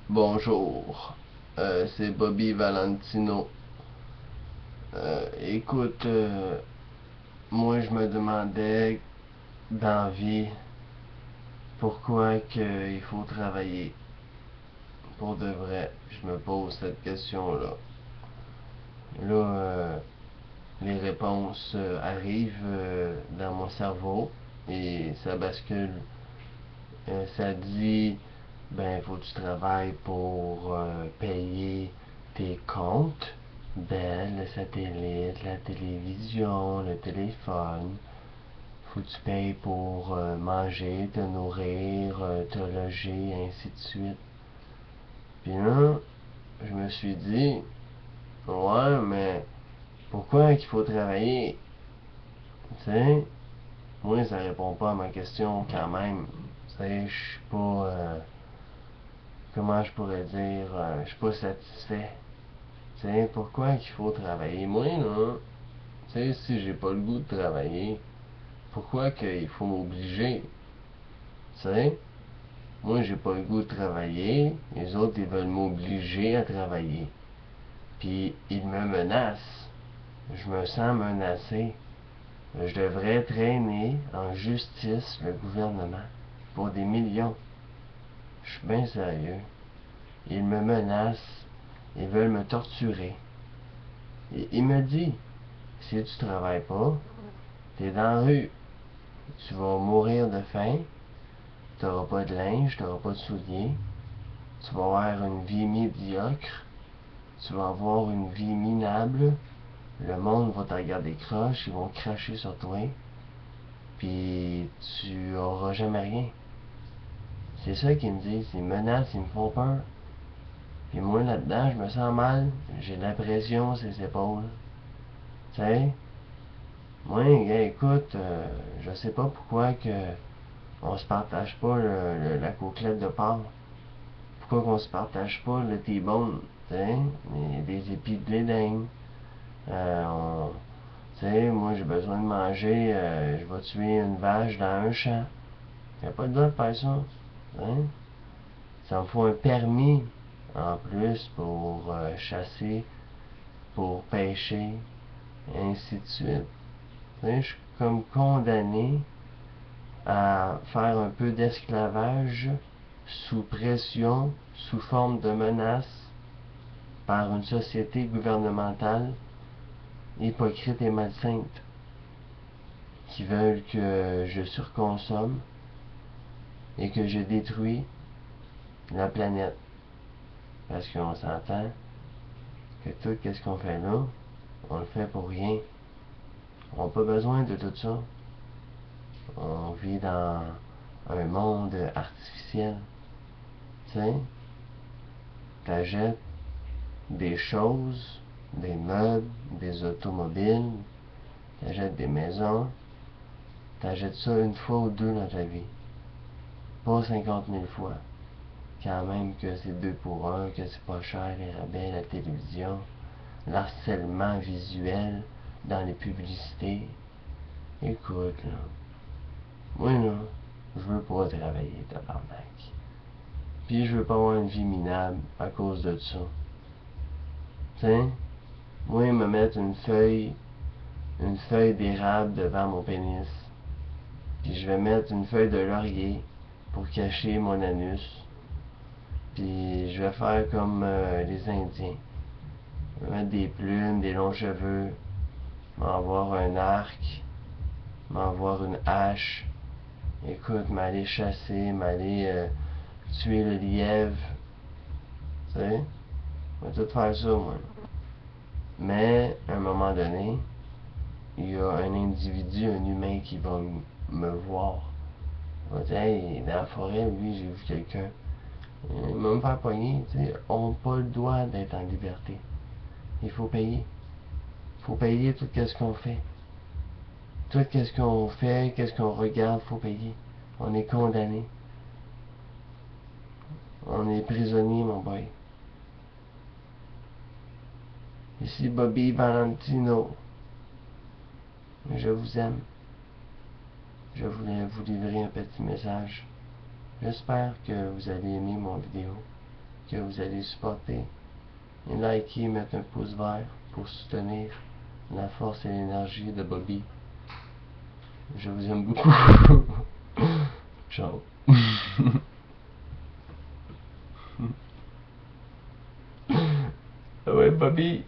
Bonjour, c'est Bobby Valentino. Écoute, moi je me demandais dans la vie pourquoi il faut travailler. Pour de vrai, je me pose cette question-là. Là, les réponses arrivent dans mon cerveau et ça bascule. Ça dit, ben, faut que tu travailles pour payer tes comptes, ben, le satellite, la télévision, le téléphone. Faut que tu payes pour manger, te nourrir, te loger, ainsi de suite. Puis là, je me suis dit, ouais, mais pourquoi qu'il faut travailler? Tu sais, moi, ça répond pas à ma question quand même. Tu sais, je suis pas. Comment je pourrais dire, je suis pas satisfait. Tu sais, pourquoi qu'il faut travailler? Moi, là, tu sais, si j'ai pas le goût de travailler, pourquoi qu'il faut m'obliger? Tu sais, moi, j'ai pas le goût de travailler, les autres, ils veulent m'obliger à travailler. Puis, ils me menacent. Je me sens menacé. Je devrais traîner en justice le gouvernement pour des millions. Je suis bien sérieux. Ils me menacent. Ils veulent me torturer. Il me dit, si tu travailles pas, t'es dans la rue. Tu vas mourir de faim, t'auras pas de linge, t'auras pas de souliers, tu vas avoir une vie médiocre, tu vas avoir une vie minable, le monde va te regarder croche, ils vont cracher sur toi, puis tu auras jamais rien. C'est ça qu'ils me disent, ils me menacent, ils me font peur. Puis moi là-dedans, je me sens mal, j'ai de la pression sur les épaules. Tu sais, moi, écoute, je sais pas pourquoi que on se partage pas la côtelette de porc. Pourquoi qu'on se partage pas le T-bone, des épis de blé d'Inde. Tu sais, moi j'ai besoin de manger, je vais tuer une vache dans un champ. Y a pas le droit de faire ça. Hein? Ça me faut un permis en plus pour chasser, pour pêcher, et ainsi de suite. Je suis comme condamné à faire un peu d'esclavage sous pression, sous forme de menace par une société gouvernementale hypocrite et malsainte qui veulent que je surconsomme et que je détruis la planète. Parce qu'on s'entend que tout ce qu'on fait là, on le fait pour rien. On n'a pas besoin de tout ça. On vit dans un monde artificiel. Tu sais, t'achètes des choses, des meubles, des automobiles, t'achètes des maisons, t'achètes ça une fois ou deux dans ta vie. Pas 50 000 fois. Quand même que c'est deux pour un, que c'est pas cher, les rabais, la télévision, l'harcèlement visuel dans les publicités. Écoute, là, moi, là, je veux pas travailler, tabarnak. Puis je veux pas avoir une vie minable à cause de ça. Tiens, moi, me mettre une feuille d'érable devant mon pénis. Puis je vais mettre une feuille de laurier pour cacher mon anus. Puis je vais faire comme les Indiens. Je vais mettre des plumes, des longs cheveux, m'avoir un arc, m'avoir une hache. Écoute, m'aller chasser, m'aller tuer le lièvre. Tu sais, je vais tout faire ça, moi. Mais, à un moment donné, il y a un individu, un humain qui va me voir. Il va dire, hey, dans la forêt, lui, j'ai vu quelqu'un. Il va me faire pogner, tu sais. On n'a pas le droit d'être en liberté. Il faut payer. Il faut payer tout ce qu'on fait. Tout ce qu'on fait, qu'est-ce qu'on regarde, faut payer. On est condamné. On est prisonnier, mon boy. Ici Bobby Valentino. Je vous aime. Je voulais vous livrer un petit message. J'espère que vous allez aimer mon vidéo. que vous allez supporter. Et likez, mettre un pouce vert pour soutenir la force et l'énergie de Bobby. Je vous aime beaucoup. Ciao. Ouais, Bobby.